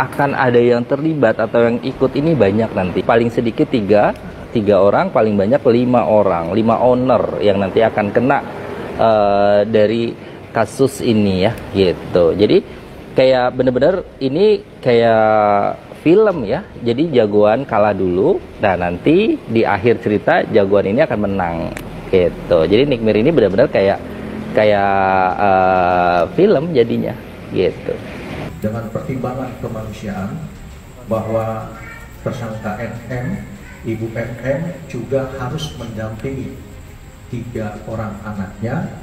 akan ada yang terlibat atau yang ikut ini banyak nanti. Paling sedikit tiga orang, paling banyak 5 orang, 5 owner yang nanti akan kena dari kasus ini ya, gitu. Jadi kayak bener-bener ini kayak film ya. Jadi jagoan kalah dulu, dan nanti di akhir cerita jagoan ini akan menang, gitu. Jadi Nikmir ini benar-benar kayak film jadinya, gitu. Dengan pertimbangan kemanusiaan bahwa tersangka NM, Ibu MM juga harus mendampingi 3 orang anaknya,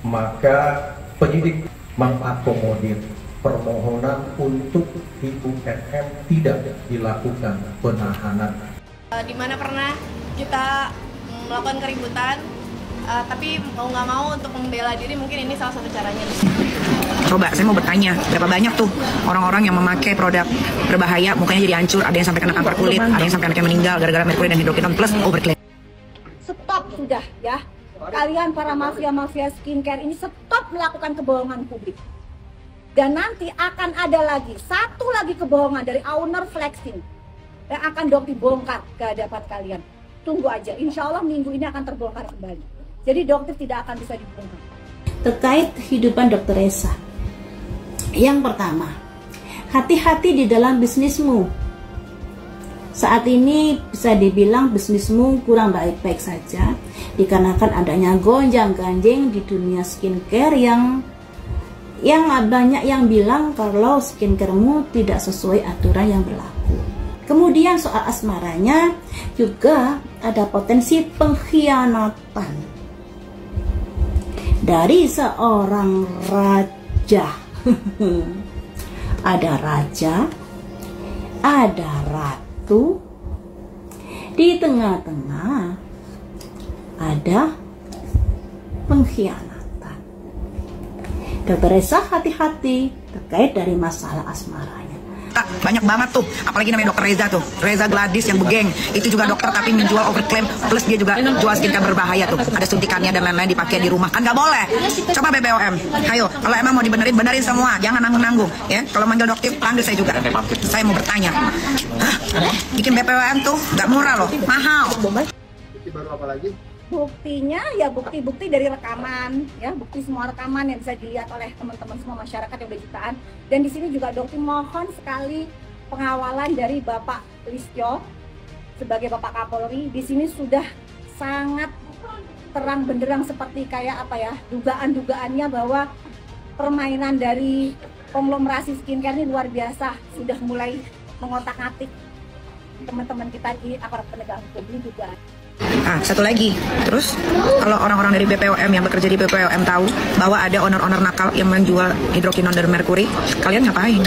maka penyidik mengakomodir permohonan untuk Ibu MM tidak dilakukan penahanan. Di mana pernah kita melakukan keributan, tapi mau nggak mau untuk membela diri, mungkin ini salah satu caranya. Coba saya mau bertanya, berapa banyak tuh orang-orang yang memakai produk berbahaya, mukanya jadi hancur, ada yang sampai kena kanker kulit, ada yang sampai anaknya meninggal gara-gara merkuri dan hidrokinon plus overclaim. Stop sudah ya, kalian para mafia-mafia skincare ini stop melakukan kebohongan publik. Dan nanti akan ada lagi, satu lagi kebohongan dari owner Flexing yang akan Dokti bongkar ke hadapan kalian. Tunggu aja, insya Allah minggu ini akan terbongkar kembali. Jadi Dokti tidak akan bisa dibongkar. Terkait kehidupan Dokter Reza, yang pertama, hati-hati di dalam bisnismu. Saat ini bisa dibilang bisnismu kurang baik-baik saja, dikarenakan adanya gonjang-ganjing di dunia skincare yang banyak yang bilang kalau skincaremu tidak sesuai aturan yang berlaku. Kemudian soal asmaranya juga ada potensi pengkhianatan dari seorang raja. Ada raja, ada ratu, di tengah-tengah ada pengkhianatan. Dokter Reza hati-hati terkait dari masalah asmaranya. Banyak banget tuh, apalagi namanya Dokter Reza tuh, Reza Gladys yang begeng, itu juga dokter tapi menjual overclaim, plus dia juga jual skincare berbahaya tuh, ada suntikannya dan lain-lain dipakai di rumah, kan nggak boleh. Coba BPOM, ayo, kalau emang mau dibenerin, benerin semua, jangan nanggung-nanggung, ya. Kalau manggil dokter, panggil saya juga. Saya mau bertanya, bikin BPOM tuh nggak murah loh, mahal. Baru apa lagi? Buktinya ya bukti-bukti dari rekaman, ya bukti semua rekaman yang bisa dilihat oleh teman-teman semua masyarakat yang udah jutaan. Dan di sini juga Dokti mohon sekali pengawalan dari Bapak Listio sebagai Bapak Kapolri. Di sini sudah sangat terang benderang seperti kayak apa ya, dugaan-dugaannya bahwa permainan dari konglomerasi skincare ini luar biasa, sudah mulai mengotak-atik teman-teman kita di aparat penegak hukum ini juga. Satu lagi, terus kalau orang-orang dari BPOM yang bekerja di BPOM tahu bahwa ada owner-owner nakal yang menjual hidrokinon dan merkuri, kalian ngapain?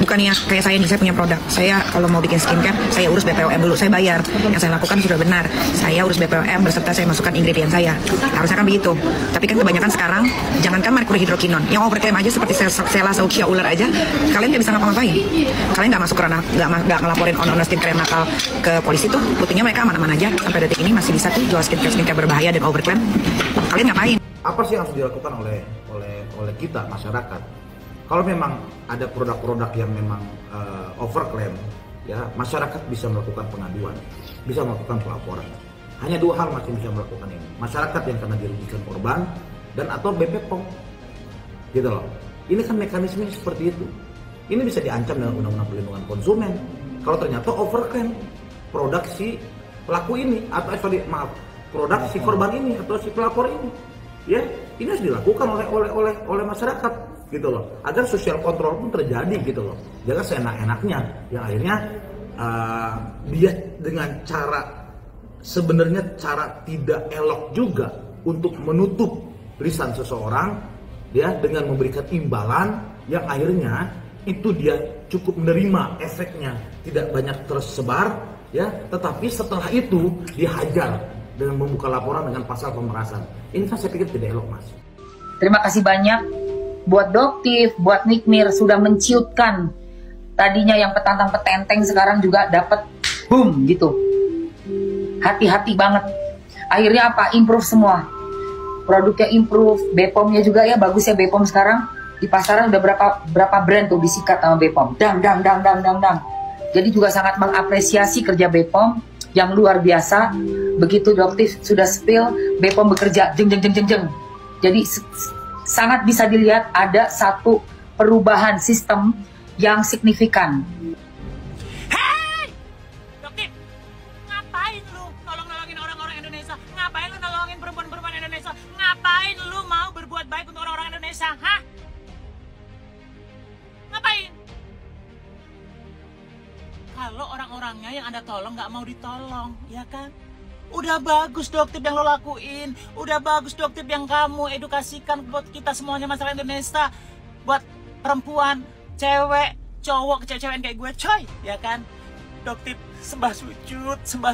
Bukannya kayak saya punya produk, saya kalau mau bikin skincare, saya urus BPOM dulu, saya bayar. Yang saya lakukan sudah benar, saya urus BPOM berserta saya masukkan ingredient saya. Harusnya kan begitu. Tapi kan kebanyakan sekarang, jangankan merkuri hidrokinon, yang overclaim aja seperti Sela Saukia ular aja, kalian nggak bisa ngapa-ngapain. Kalian nggak masuk ke ranah, nggak ngelaporin owner skincare yang nakal ke polisi tuh, buktinya mereka aman-aman aja. Sampai detik ini masih bisa tuh jual skincare berbahaya dan overclaim. Kalian ngapain? Apa sih yang harus dilakukan oleh kita masyarakat? Kalau memang ada produk-produk yang memang overclaim, ya masyarakat bisa melakukan pengaduan, bisa melakukan pelaporan. Hanya 2 hal masih bisa melakukan ini: masyarakat yang kena dirugikan korban dan atau BPOM, gitu loh. Ini kan mekanismenya seperti itu. Ini bisa diancam dengan Undang-Undang Perlindungan Konsumen kalau ternyata overclaim produk si pelaku ini atau produk si korban ini atau si pelapor ini, ya ini harus dilakukan oleh masyarakat, gitu loh, agar social control pun terjadi, gitu loh. Jangan seenak-enaknya yang akhirnya dia dengan cara sebenarnya cara tidak elok juga untuk menutup lisan seseorang, ya, dengan memberikan imbalan yang akhirnya itu dia cukup menerima efeknya, tidak banyak tersebar, ya, tetapi setelah itu dihajar dengan membuka laporan dengan pasal pemerasan. Ini kan saya pikir tidak elok, Mas. Terima kasih banyak buat Doktif, buat Nikmir sudah menciutkan. Tadinya yang petantang petenteng sekarang juga dapat boom gitu. Hati-hati banget. Akhirnya apa? Improve semua. Produknya improve, BPOM-nya juga ya bagus ya BPOM sekarang. Di pasaran udah berapa brand tuh disikat sama BPOM. Dang. Jadi juga sangat mengapresiasi kerja BPOM yang luar biasa. Begitu Doktif sudah spill, BPOM bekerja jeng. Jadi sangat bisa dilihat ada satu perubahan sistem yang signifikan. Hei! Doktif, ngapain lu nolongin orang-orang Indonesia? Ngapain lu nolongin perempuan-perempuan Indonesia? Ngapain lu mau berbuat baik untuk orang-orang Indonesia? Hah? Ngapain? Kalau orang-orangnya yang Anda tolong nggak mau ditolong, ya kan? Udah bagus Doktif yang lo lakuin. Udah bagus Doktif yang kamu edukasikan buat kita semuanya masyarakat Indonesia. Buat perempuan, cewek, cowok, cewek-cewekan kayak gue, coy, ya kan? Doktif sembah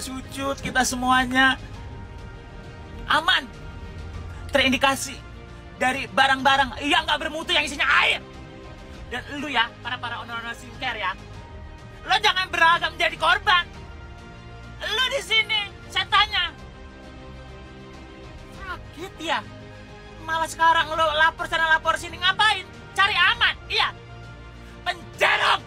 sujud kita semuanya aman terindikasi dari barang-barang yang nggak bermutu yang isinya air. Dan lu ya, para owner-owner skincare ya, lo jangan beragam menjadi korban. Lo di sini, saya tanya, sakit ya? Malah sekarang lo lapor sana lapor sini, ngapain? Cari aman, iya. Penjerong.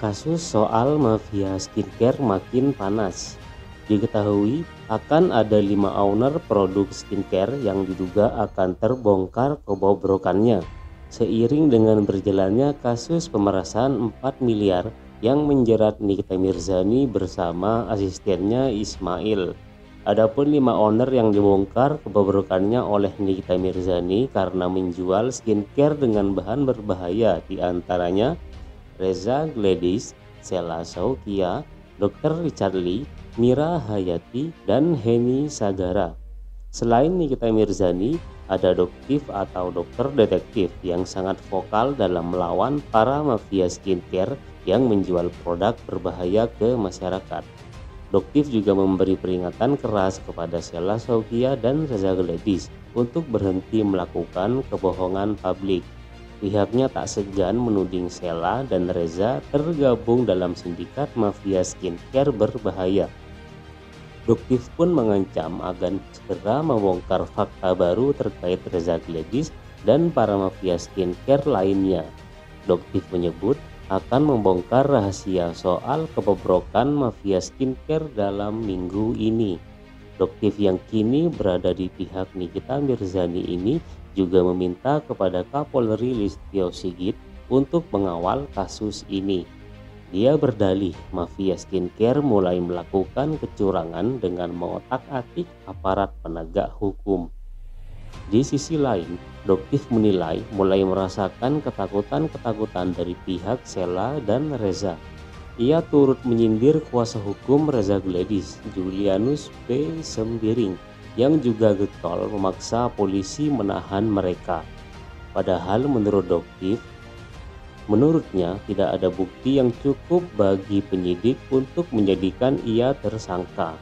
Kasus soal mafia skincare makin panas. Diketahui akan ada 5 owner produk skincare yang diduga akan terbongkar kebobrokannya seiring dengan berjalannya kasus pemerasan 4 miliar yang menjerat Nikita Mirzani bersama asistennya Ismail. Adapun 5 owner yang dibongkar kebobrokannya oleh Nikita Mirzani karena menjual skincare dengan bahan berbahaya, diantaranya Reza Gladys, Sheila Saukia, Dr. Richard Lee, Mira Hayati, dan Heni Sagara. Selain Nikita Mirzani, ada Doktif atau dokter detektif yang sangat vokal dalam melawan para mafia skincare yang menjual produk berbahaya ke masyarakat. Doktif juga memberi peringatan keras kepada Sheila Saukia dan Reza Gladys untuk berhenti melakukan kebohongan publik. Pihaknya tak segan menuding Sheila dan Reza tergabung dalam sindikat mafia skincare berbahaya. Doktif pun mengancam akan segera membongkar fakta baru terkait Reza Gladys dan para mafia skincare lainnya. Doktif menyebut akan membongkar rahasia soal kebobrokan mafia skincare dalam minggu ini. Doktif yang kini berada di pihak Nikita Mirzani ini juga meminta kepada Kapolri Listio Sigit untuk mengawal kasus ini. Dia berdalih mafia skincare mulai melakukan kecurangan dengan mengotak-atik aparat penegak hukum. Di sisi lain, Doktif menilai mulai merasakan ketakutan-ketakutan dari pihak Sheila dan Reza. Ia turut menyindir kuasa hukum Reza Gladys, Julianus P. Sembiring, yang juga getol memaksa polisi menahan mereka. Padahal menurutnya tidak ada bukti yang cukup bagi penyidik untuk menjadikan ia tersangka.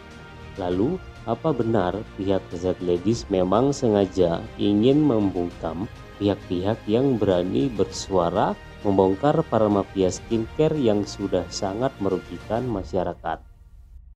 Lalu, apa benar pihak Reza Gladys memang sengaja ingin membungkam pihak-pihak yang berani bersuara membongkar para mafia skincare yang sudah sangat merugikan masyarakat?